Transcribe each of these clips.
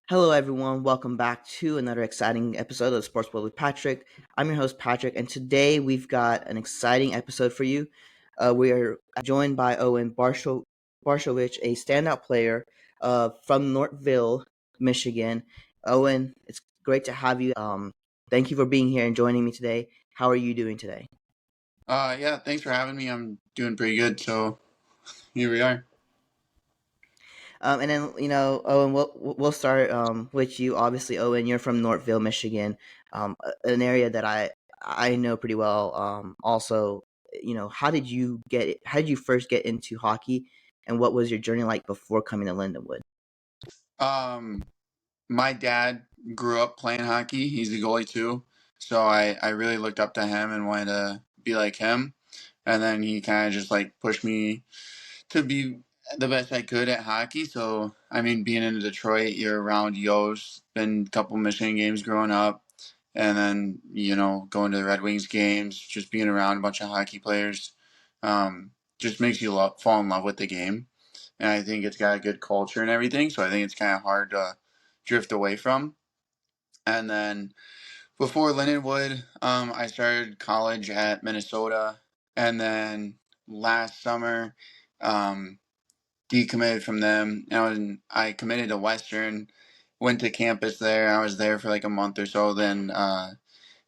Hello, everyone. Welcome back to another exciting episode of Sports World with Patrick. I'm your host, Patrick, and today we've got an exciting episode for you. We are joined by Owen Bartoszkiewicz, a standout player from Northville, Michigan. Owen, it's great to have you. Thank you for being here and joining me today. How are you doing today? Yeah, thanks for having me. I'm doing pretty good, so here we are. And then Owen, we'll start with you. Obviously, Owen, you're from Northville, Michigan, an area that I know pretty well. Also, how did you get it? How did you first get into hockey, and what was your journey like before coming to Lindenwood? Um, my dad grew up playing hockey. He's a goalie too, so I really looked up to him and wanted to be like him. And then he kind of just like pushed me to be the best I could at hockey. So I mean, being in Detroit, you're around Yost. Been a couple Michigan games growing up, and then going to the Red Wings games, just being around a bunch of hockey players, just makes you fall in love with the game. And I think it's got a good culture and everything. So I think it's kind of hard to drift away from. And then before Lindenwood, I started college at Minnesota, and then last summer, um, decommitted from them. I committed to Western, went to campus there. I was there for like a month or so. Then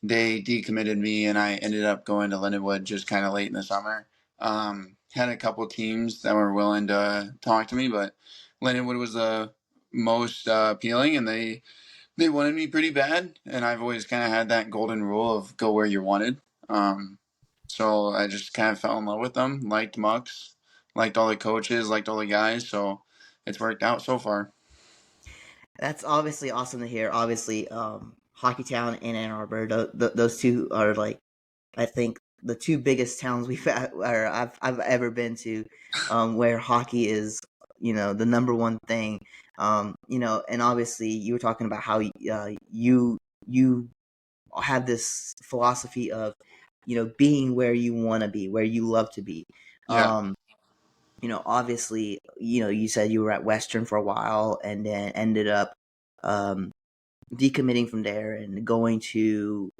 they decommitted me, and I ended up going to Lindenwood just kind of late in the summer. Had a couple teams that were willing to talk to me, but Lindenwood was the most appealing, and they wanted me pretty bad. And I've always kind of had that golden rule of go where you're wanted. So I just kind of fell in love with them, liked Mucks, liked all the coaches, liked all the guys. So it's worked out so far. That's obviously awesome to hear. Obviously, Hockey Town and Ann Arbor, those two are like I think the two biggest towns or I've ever been to, where hockey is the number one thing. And obviously you were talking about how you have this philosophy of being where you want to be, where you love to be. Yeah. Obviously, you said you were at Western for a while and then ended up um, decommitting from there and going to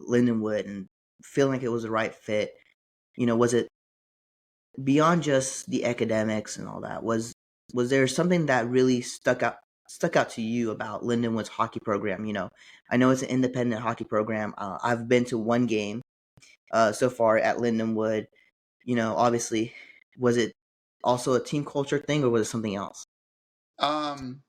Lindenwood and feeling like it was the right fit. Was it beyond just the academics and all that? Was there something that really stuck out to you about Lindenwood's hockey program? I know it's an independent hockey program. I've been to one game so far at Lindenwood. Obviously, was it also a team culture thing or was it something else? Um,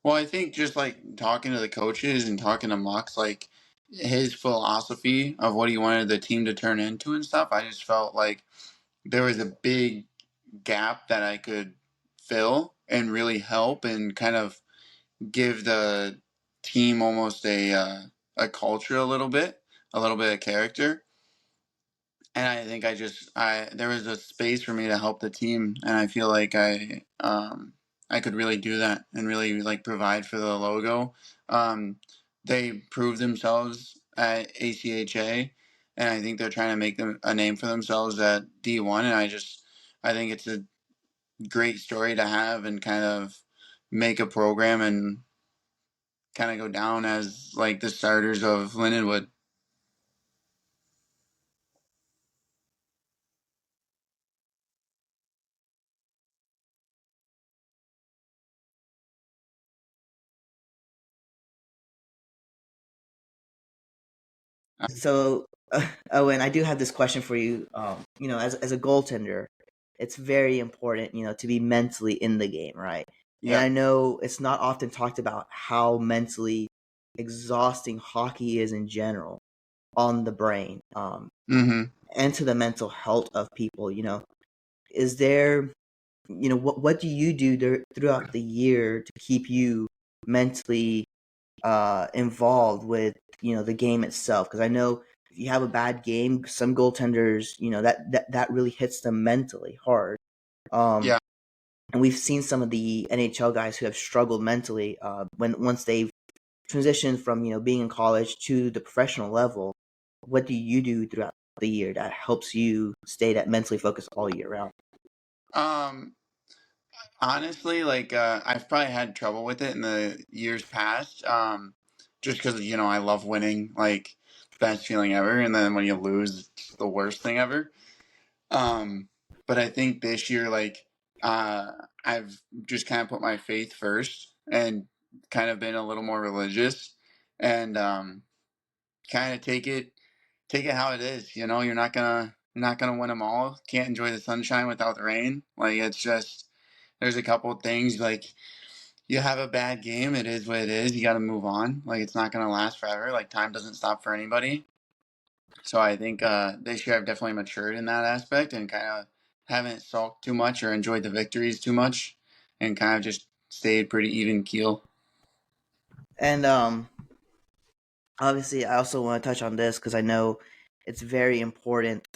well, I think just like talking to the coaches and talking to Mox, like his philosophy of what he wanted the team to turn into and stuff, I just felt like there was a big gap that I could fill and really help and kind of give the team almost a culture a little bit of character. And I think I there was a space for me to help the team, and I feel like I could really do that and really like provide for the logo. Um, they proved themselves at ACHA, and I think they're trying to make them a name for themselves at D1. And I think it's a great story to have and kind of make a program and kind of go down as like the starters of Lindenwood. So, Owen, I do have this question for you. As a goaltender, it's very important, to be mentally in the game, right? And Yeah. I know it's not often talked about how mentally exhausting hockey is in general on the brain, Mm-hmm. and to the mental health of people. Is there, what do you do throughout the year to keep you mentally involved with the game itself? Because I know if you have a bad game, some goaltenders, that really hits them mentally hard. Um, Yeah. and we've seen some of the NHL guys who have struggled mentally when once they've transitioned from being in college to the professional level. What do you do throughout the year that helps you stay that mentally focused all year round? Um, Honestly, like I've probably had trouble with it in the years past, just because I love winning, like best feeling ever, and then when you lose, it's the worst thing ever. Um, but I think this year, like uh, I've just kind of put my faith first and kind of been a little more religious, and kind of take it how it is. You're not gonna win them all. Can't enjoy the sunshine without the rain. Like it's just there's a couple of things like you have a bad game. It is what it is. You got to move on. Like it's not gonna last forever. Like time doesn't stop for anybody. So I think this year I've definitely matured in that aspect and kind of haven't sulked too much or enjoyed the victories too much, and kind of just stayed pretty even keel. And obviously, I also want to touch on this because I know it's very important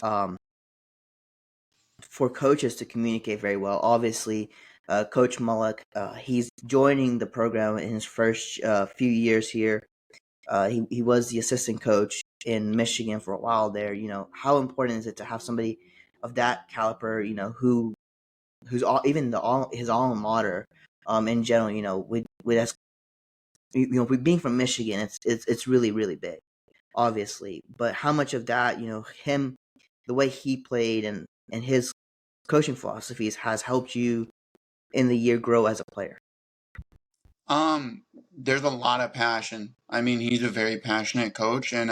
for coaches to communicate very well. Obviously, Coach Mullock, he's joining the program in his first few years here. He was the assistant coach in Michigan for a while there. How important is it to have somebody of that caliber? Who's his alma mater. In general, with us, with being from Michigan, it's really really big, obviously. But how much of that, him, the way he played and his coaching philosophies has helped you in the year grow as a player. There's a lot of passion. I mean, he's a very passionate coach, and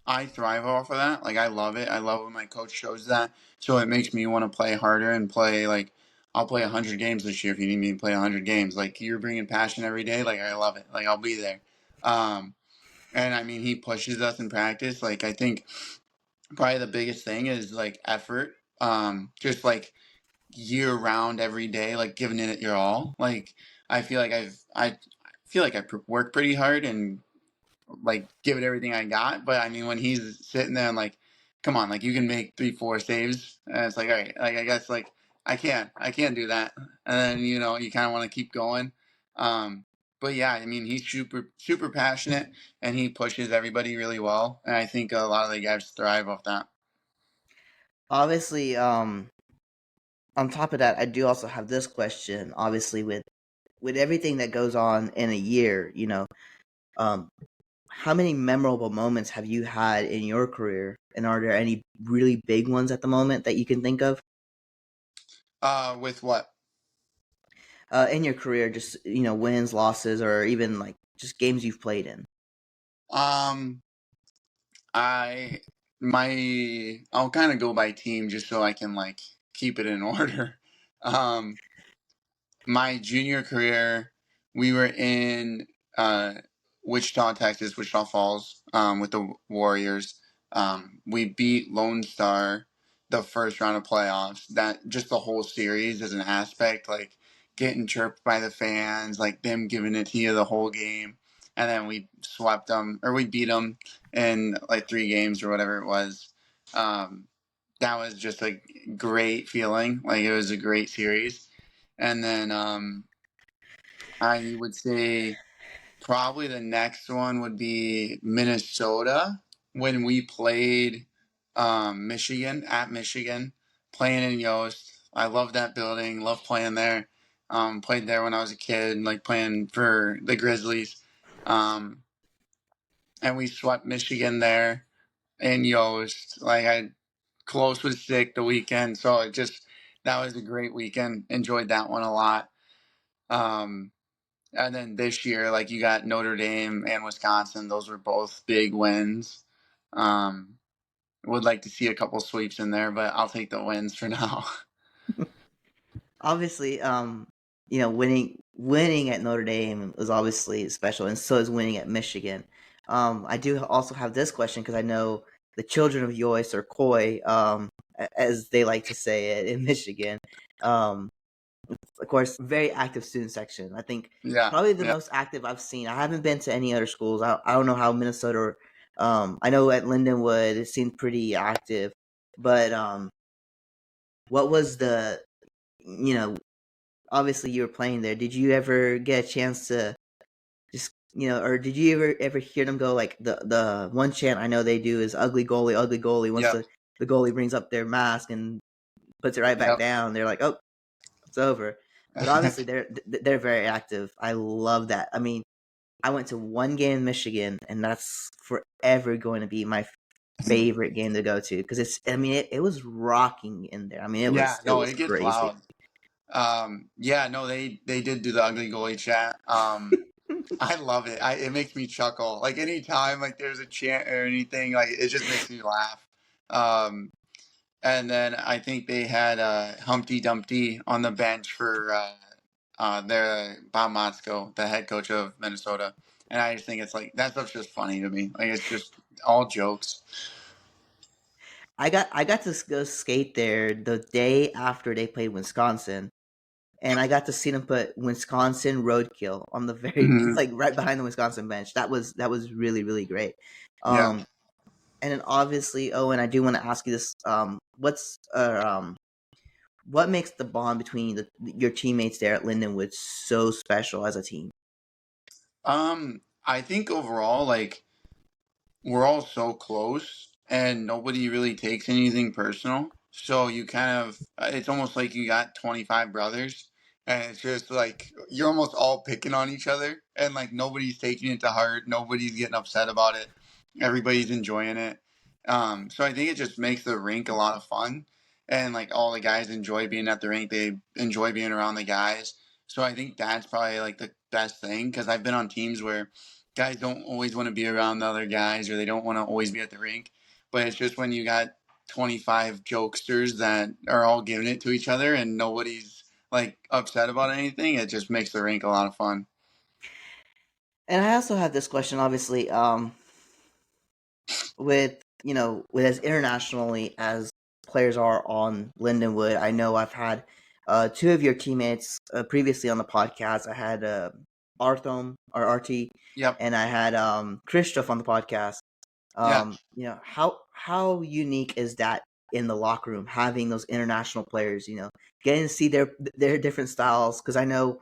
I thrive off of that. Like, I love it. I love when my coach shows that. So it makes me want to play harder and play like I'll play 100 games this year if you need me to play 100 games. Like you're bringing passion every day. Like I love it. Like I'll be there. Um, and I mean, he pushes us in practice. Like I think probably the biggest thing is like effort. Just like year round every day, like giving it your all. Like I feel like work pretty hard and like give it everything I got. But I mean, when he's sitting there and like, come on, like you can make 3, 4 saves, and it's like, all right, like I guess like I can't do that, and then you kind of want to keep going. Um, but yeah, I mean, he's super super passionate and he pushes everybody really well, and I think a lot of the guys thrive off that. Obviously, on top of that, I do also have this question. Obviously, with everything that goes on in a year, um, how many memorable moments have you had in your career, and are there any really big ones at the moment that you can think of With what? in your career? Just wins, losses, or even like just games you've played in. Um, I I'll kind of go by team just so I can like keep it in order. Um, my junior career, we were in uh, Wichita, Texas, Wichita Falls, with the Warriors. We beat Lone Star the first round of playoffs. That just the whole series is an aspect, like getting chirped by the fans, like them giving it to you the whole game, and then we swept them or we beat them in like 3 games or whatever it was. Um, that was just a great feeling. Like it was a great series. And then I would say probably the next one would be Minnesota when we played Michigan at Michigan, playing in Yost. I love that building, love playing there. Played there when I was a kid, like playing for the Grizzlies. Um, and we swept Michigan there in Yost. Like I close was sick the weekend, so that was a great weekend. Enjoyed that one a lot. Um, And then this year, like you got Notre Dame and Wisconsin; those were both big wins. Um, would like to see a couple sweeps in there, but I'll take the wins for now. Obviously, winning at Notre Dame was obviously special, and so is winning at Michigan. I do also have this question because I know the children of Yoist or Koi, as they like to say it in Michigan. Um, of course, very active student section. I think Yeah, probably the yeah. most active I've seen. I haven't been to any other schools. I don't know how Minnesota. I know at Lindenwood it seemed pretty active, but what was the you know obviously you were playing there. Did you ever get a chance to just or did you ever hear them go like the one chant I know they do is ugly goalie, ugly goalie. Once Yep, the goalie brings up their mask and puts it right back yep. down, they're like, oh, it's over. but obviously they're very active. I love that. I mean, I went to one game in Michigan, and that's forever going to be my favorite game to go to because it's. I mean, it was rocking in there. I mean, Yeah, it no, was it gets crazy. loud. Yeah, no, they did do the ugly goalie chat. I love it. It makes me chuckle. Like anytime like there's a chant or anything, like it just makes me laugh. Um, and then I think they had Humpty Dumpty on the bench for their Bob Motzko, the head coach of Minnesota. And I just think it's like that stuff's just funny to me. Like it's just all jokes. I got to go skate there the day after they played Wisconsin, and I got to see them put Wisconsin Roadkill on the very Hmm. like right behind the Wisconsin bench. That was really great. Yeah. Um, and then obviously, Owen, I do want to ask you this: what makes the bond between your teammates there at Lindenwood so special as a team? I think overall, like we're all so close and nobody really takes anything personal. So you kind of, it's almost like you got 25 brothers and it's just like you're almost all picking on each other and like nobody's taking it to heart. Nobody's getting upset about it. Everybody's enjoying it. So I think it just makes the rink a lot of fun. And like all the guys enjoy being at the rink. They enjoy being around the guys. So I think that's probably like the best thing because I've been on teams where guys don't always want to be around the other guys or they don't want to always be at the rink. But it's just when you got 25 jokesters that are all giving it to each other and nobody's like upset about anything, it just makes the rink a lot of fun. And I also have this question, obviously, with with as internationally as players are on Lindenwood. I know I've had two of your teammates previously on the podcast. I had Arthom or RT, Yep. and I had Christoph on the podcast. Yeah. How unique is that in the locker room having those international players? Getting to see their different styles because I know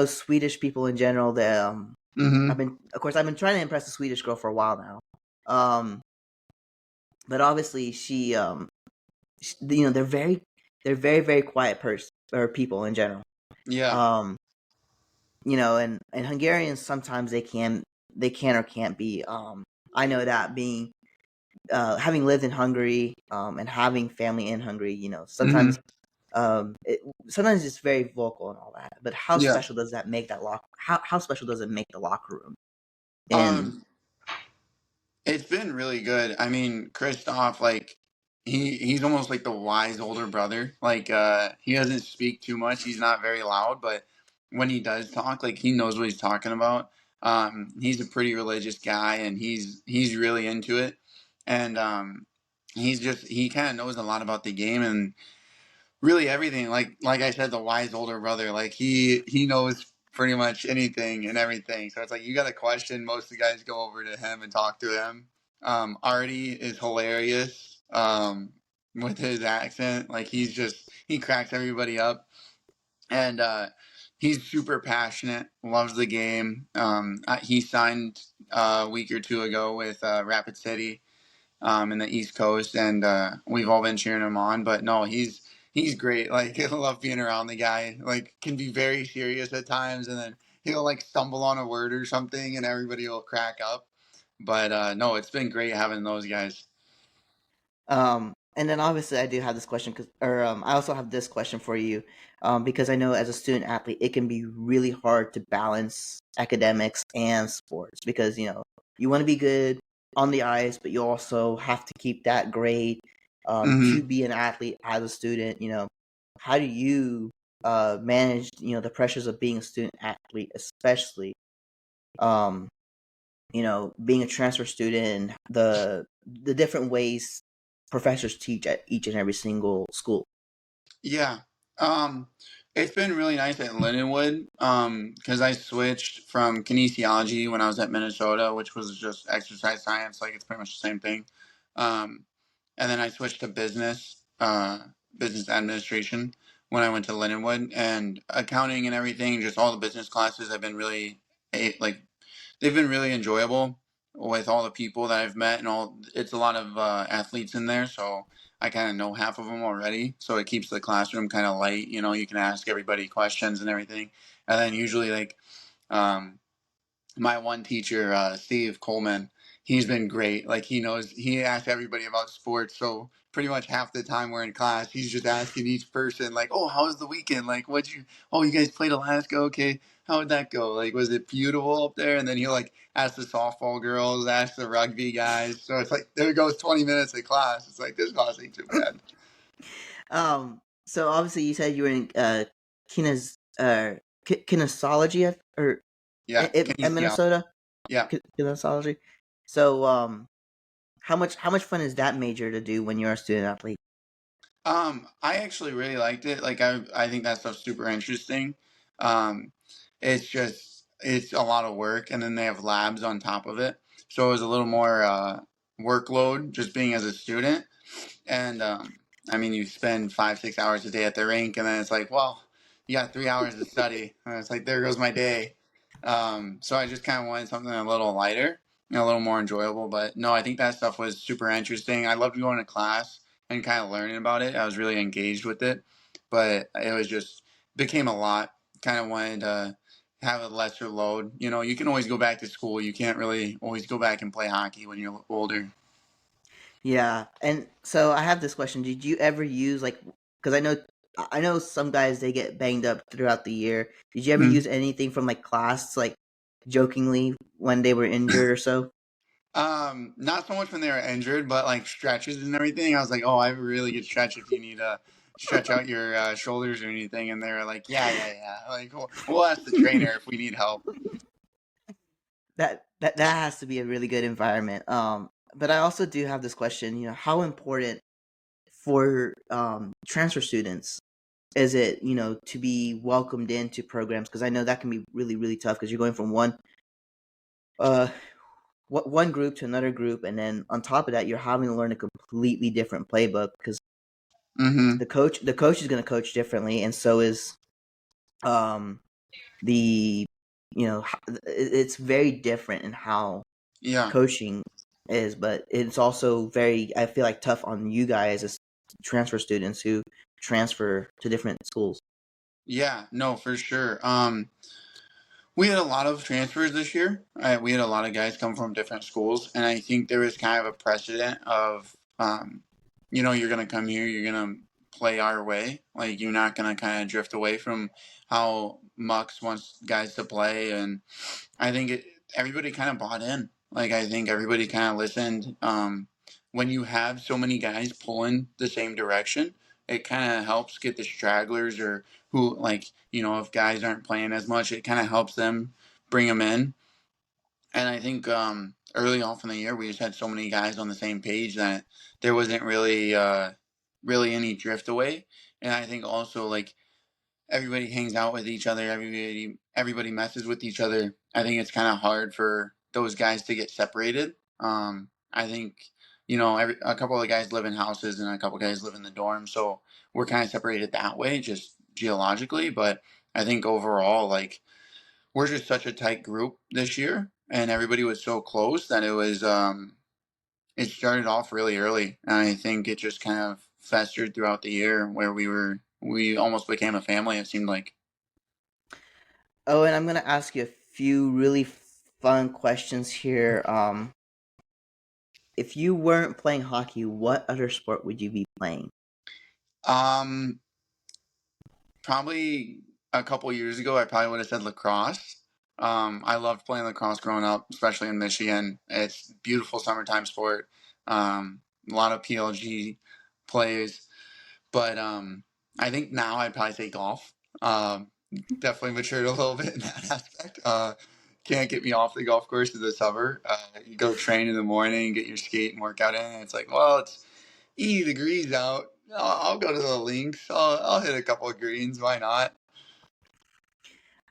Swedish people in general. Mm-hmm. I've been trying to impress a Swedish girl for a while now. But obviously they're very quiet or people in general. Yeah. Um, and Hungarians sometimes they can or can't be. I know that being having lived in Hungary and having family in Hungary, Mm-hmm. sometimes it's very vocal and all that. But how Yeah. special does that make that lock? How special does it make the locker room? And Um, It's been really good. I mean, Kristoff, like he's almost like the wise older brother. Like he doesn't speak too much. He's not very loud, but when he does talk, like he knows what he's talking about. He's a pretty religious guy and he's really into it. And he kind of knows a lot about the game and really everything. Like I said, the wise older brother. Like he knows pretty much anything and everything. So it's like you got a question. Most of the guys go over to him and talk to him. Artie is hilarious with his accent. Like he cracks everybody up, and he's super passionate. Loves the game. He signed a week or two ago with Rapid City in the East Coast, and we've all been cheering him on. But no, he's great. Like I love being around the guy. Like can be very serious at times, and then he'll like stumble on a word or something, and everybody will crack up. But no, it's been great having those guys. and then obviously I do have this question I also have this question for you, because I know as a student athlete it can be really hard to balance academics and sports because you want to be good on the ice, but you also have to keep that grade to Hmm. be an athlete as a student. How do you manage the pressures of being a student athlete, especially um, being a transfer student and the different ways professors teach at each and every single school. Yeah. Um, it's been really nice at Lindenwood because I switched from kinesiology when I was at Minnesota, which was just exercise science. Like it's pretty much the same thing. Um, and then I switched to business administration when I went to Lindenwood and accounting and everything. Just all the business classes have been really like they've been really enjoyable with all the people that I've met and all. It's a lot of athletes in there, so I kind of know half of them already, so it keeps the classroom kind of light. You know, you can ask everybody questions and everything, and then usually like um, my one teacher, Steve Coleman, he's been great. Like he asks everybody about sports. So pretty much half the time we're in class, he's just asking each person, like, "Oh, how was the weekend? Like, what'd you? Oh, you guys played Alaska? Okay, how would that go? Like, was it beautiful up there?" And then he'll like ask the softball girls, ask the rugby guys. So it's like there goes 20 minutes of class. It's like this class ain't too bad. So obviously you said you were in kinesiology or Yeah, at kinesiology. Minnesota. Yeah. Kinesiology. So how much fun is that major to do when you're a student athlete? I actually really liked it. Like I think that stuff's super interesting. Um, it's a lot of work, and then they have labs on top of it, so it was a little more workload just being as a student. And I mean, you spend 5 6 hours a day at the rink, and then it's like, well, you got 3 hours to study, and it's like there goes my day. So I just kind of wanted something a little lighter and a little more enjoyable. But no, I think that stuff was super interesting. I loved going to class and kind of learning about it. I was really engaged with it, but it was just became a lot. Kind of wanted to have a lesser load. You know, you can always go back to school. You can't really always go back and play hockey when you're older. Yeah, and so I have this question: did you ever use like? Because I know some guys they get banged up throughout the year. Did you ever use anything from like class, like jokingly when they were injured or so? Not so much when they were injured, but like stretches and everything. I was like, oh, I have a really good stretch if you need to stretch out your shoulders or anything. And they were like, yeah, yeah, yeah. Like, we'll ask the trainer if we need help. That has to be a really good environment. But I also do have this question. How important for transfer students is it, to be welcomed into programs? Because I know that can be really, really tough because you're going from uh one group to another group, and then on top of that, you're having to learn a completely different playbook because Mm-hmm. the coach is going to coach differently, and so is um the it's very different in how Yeah. coaching is, but it's also very, I feel like, tough on you guys as transfer students who transfer to different schools. Yeah. No, for sure. We had a lot of transfers this year. We had a lot of guys come from different schools, and I think there was kind of a precedent of, you're going to come here, you're going to play our way. Like, you're not going to kind of drift away from how Mux wants guys to play. And I think everybody kind of bought in. Like, I think everybody kind of listened. When you have so many guys pulling the same direction, it kind of helps get the stragglers or who, like, if guys aren't playing as much, it kind of helps them bring them in. And I think early off in the year, we just had so many guys on the same page that there wasn't really any drift away. And I think also, like, everybody hangs out with each other. Everybody messes with each other. I think it's kind of hard for those guys to get separated. I think a couple of guys live in houses and a couple of guys live in the dorm, so we're kind of separated that way, just geologically. But I think overall, like, we're just such a tight group this year, and everybody was so close that it started off really early, and I think it just kind of festered throughout the year where we almost became a family. It seemed like. Oh, and I'm gonna ask you a few really fun questions here. If you weren't playing hockey, what other sport would you be playing? Um, Probably a couple years ago, I probably would have said lacrosse. I loved playing lacrosse growing up, especially in Michigan. It's a beautiful summertime sport. A lot of PLG plays, but I think now I'd probably say golf. Um, Definitely matured a little bit in that aspect. Can't get me off the golf course in the summer. You go train in the morning, get your skate and workout in, and it's like, well, it's 80 degrees out. I'll go to the links. I'll hit a couple of greens. Why not?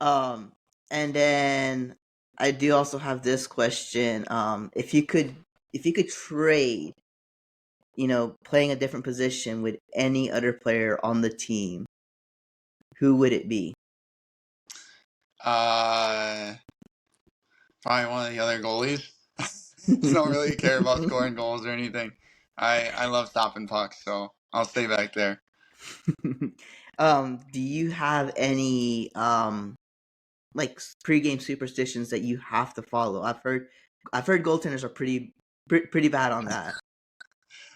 Um, and then I do also have this question. If you could trade, playing a different position with any other player on the team, who would it be? Uh, Probably one of the other goalies. I don't really care about scoring goals or anything. I love stopping pucks, so I'll stay back there. Do you have any like pregame superstitions that you have to follow? I've heard goaltenders are pretty bad on that.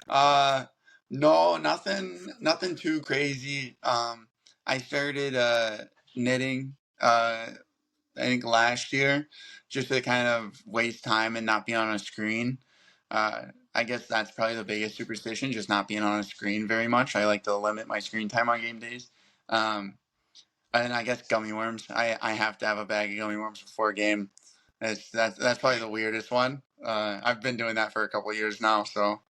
Uh, no, nothing too crazy. I started knitting. I think last year, just to kind of waste time and not be on a screen. I guess that's probably the biggest superstition, just not being on a screen very much. I like to limit my screen time on game days. Um, and I guess gummy worms. I have to have a bag of gummy worms before a game. That's probably the weirdest one. I've been doing that for a couple of years now. So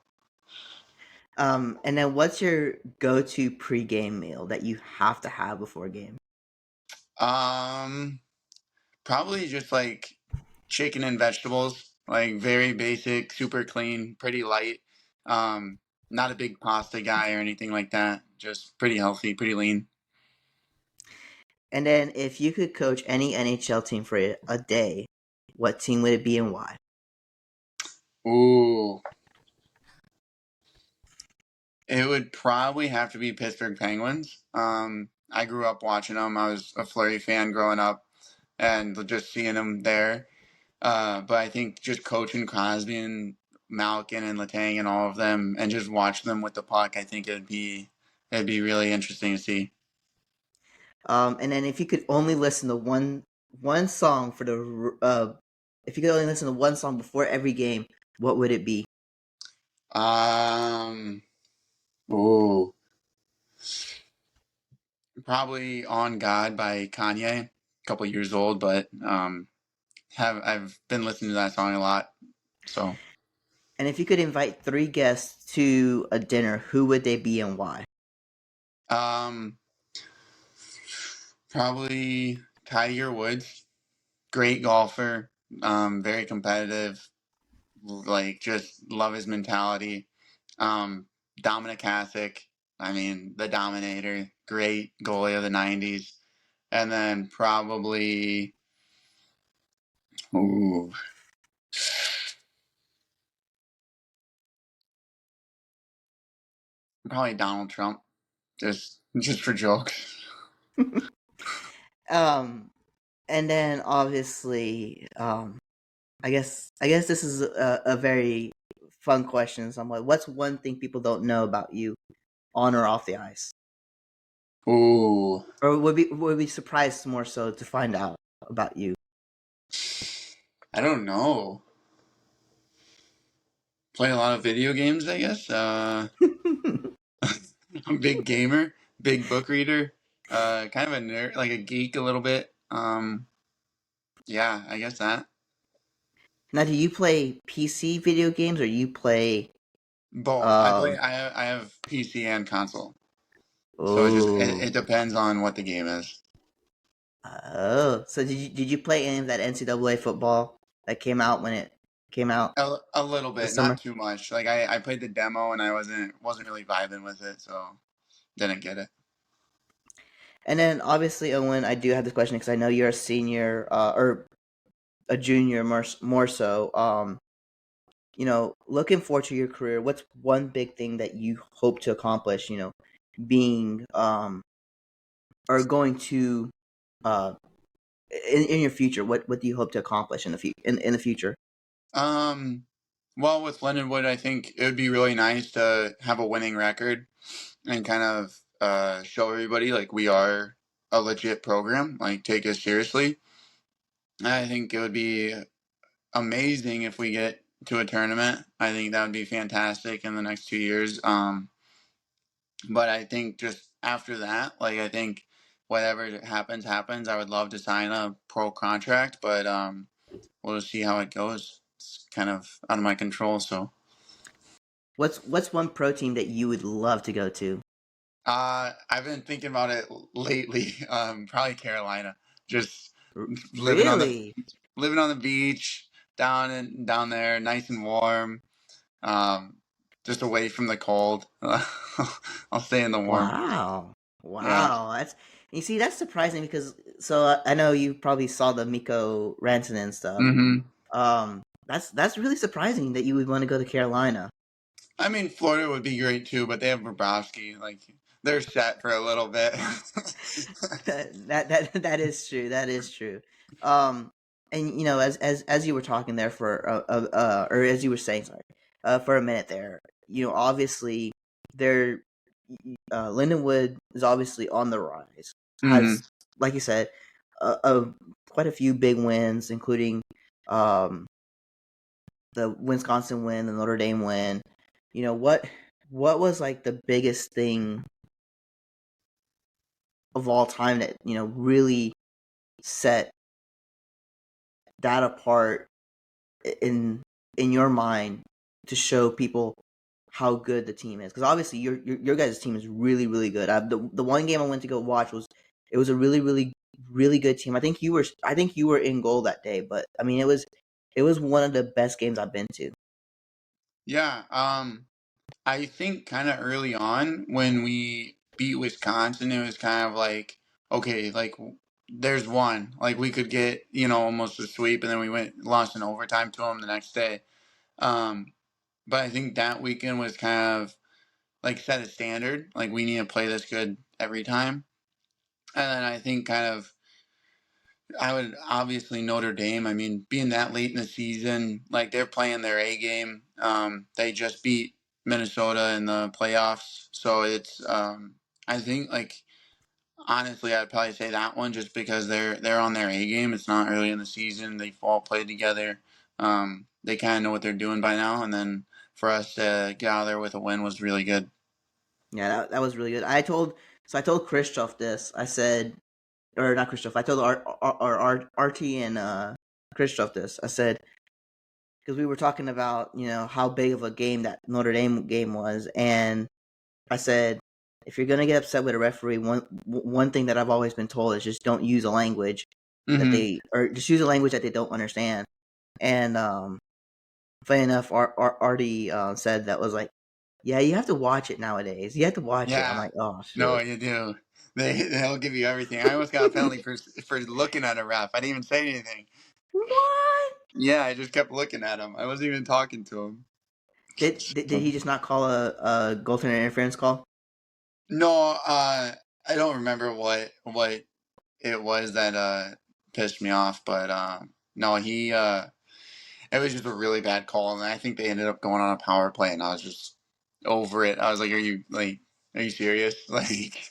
And then what's your go-to pregame meal that you have to have before a game? um, probably just like chicken and vegetables, like very basic, super clean, pretty light. Um, Not a big pasta guy or anything like that. Just pretty healthy, pretty lean. And then if you could coach any NHL team for a day, what team would it be and why? Ooh, it would probably have to be Pittsburgh Penguins. I grew up watching them. I was a Fleury fan growing up, and just seeing them there. But I think just coaching Crosby and Malkin and Letang and all of them, and just watch them with the puck, I think it'd be really interesting to see. And then if you could only listen to one song for the if you could only listen to one song before every game, what would it be? Um, ooh, Probably "On God" by Kanye. A couple years old, but have I've been listening to that song a lot. So, And if you could invite three guests to a dinner, who would they be and why? um, probably Tiger Woods. Great golfer. Very competitive. Like, just love his mentality. Um, Dominic Hasek. I mean, the Dominator. Great goalie of the '90s. And then probably, ooh, probably Donald Trump. Just for jokes. um, and then obviously, I guess this is a very fun question. So I'm like, what's one thing people don't know about you on or off the ice, Ooh, or would be surprised more so to find out about you? I don't know. Play a lot of video games, I guess. I'm a big gamer, big book reader, kind of a nerd, like a geek a little bit. Yeah, I guess that. Now, do you play PC video games or you play? Both. Um, I have PC and console, so it oh, depends on what the game is. so did you play any of that NCAA football that came out when it came out A little this bit, not summer? too much. Like I played the demo and I wasn't really vibing with it, so didn't get it. And then obviously, Owen, I do have this question because I know you're a senior or a junior more so. Looking forward to your career, what's one big thing that you hope to accomplish? Being or going to uh in your future. What do you hope to accomplish in the future? Um, well, with Lindenwood, I think it would be really nice to have a winning record and kind of show everybody like we are a legit program, like take us seriously. I think it would be amazing if we get to a tournament. I think that would be fantastic in the next 2 years. But I think just after that, like I think whatever happens, happens. I would love to sign a pro contract, but we'll just see how it goes. It's kind of out of my control, so. What's one pro team that you would love to go to? I've been thinking about it lately. Probably Carolina. Just living on the Really? living on the beach, down there, nice and warm. Um, just away from the cold. I'll stay in the warm. Wow. Yeah. Wow. That's surprising because I know you probably saw the Miko Rantanen stuff. Mm-hmm. That's really surprising that you would want to go to Carolina. I mean, Florida would be great too, but they have Bobrovsky. Like they're set for a little bit. That is true. That is true. Um, and as you were talking there or as you were saying, sorry, for a minute there, obviously there, Lindenwood is obviously on the rise. Hmm. Has, like you said, quite a few big wins, including um the Wisconsin win, the Notre Dame win. What was like the biggest thing of all time that really set that apart in your mind to show people how good the team is? Because obviously your guys' team is really really good. The one game I went to go watch was, it was a really really really good team. I think you were in goal that day, but I mean it was one of the best games I've been to. Yeah. I think kind of early on when we beat Wisconsin, it was kind of like, okay, like there's one, like we could get almost a sweep, and then we lost in overtime to them the next day. Um, but I think that weekend was kind of like set a standard, like we need to play this good every time. And then I think kind of I would obviously Notre Dame. I mean, being that late in the season, like they're playing their A game. They just beat Minnesota in the playoffs, so it's I think like honestly, I'd probably say that one just because they're on their A game. It's not early in the season. They've all played together. They kind of know what they're doing by now, and then for us to get out of there with a win was really good. Yeah, that was really good. I told Christoph this. I said, or not Christoph. I told RT and Christoph this. I said, because we were talking about how big of a game that Notre Dame game was, and I said, if you're gonna get upset with a referee, one thing that I've always been told is just don't use a language Hmm. or just use a language that they don't understand. And funny enough, Artie said that was like, yeah, you have to watch it nowadays. You have to watch it. I'm Yeah, like, oh no, shit. you do. They'll give you everything. I almost got a penalty for looking at a ref. I didn't even say anything. What? Yeah, I just kept looking at him. I wasn't even talking to him. Did he just not call a goaltender interference call? No, I don't remember what it was that pissed me off, but no, he it was just a really bad call, and I think they ended up going on a power play, and I was just over it. I was like, are you serious? Like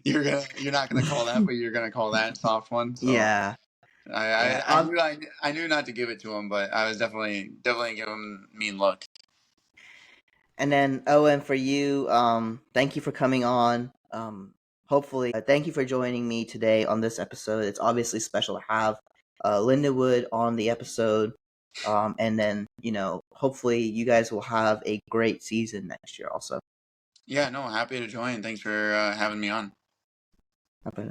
you're not gonna call that, but you're gonna call that soft one. So Yeah, I yeah. I, I knew I knew not to give it to him, but I was definitely giving him a mean look. And then Owen, for you, thank you for coming on. Hopefully, thank you for joining me today on this episode. It's obviously special to have Lindenwood on the episode. And then hopefully you guys will have a great season next year. Also, Yeah, no, happy to join. Thanks for having me on. okay.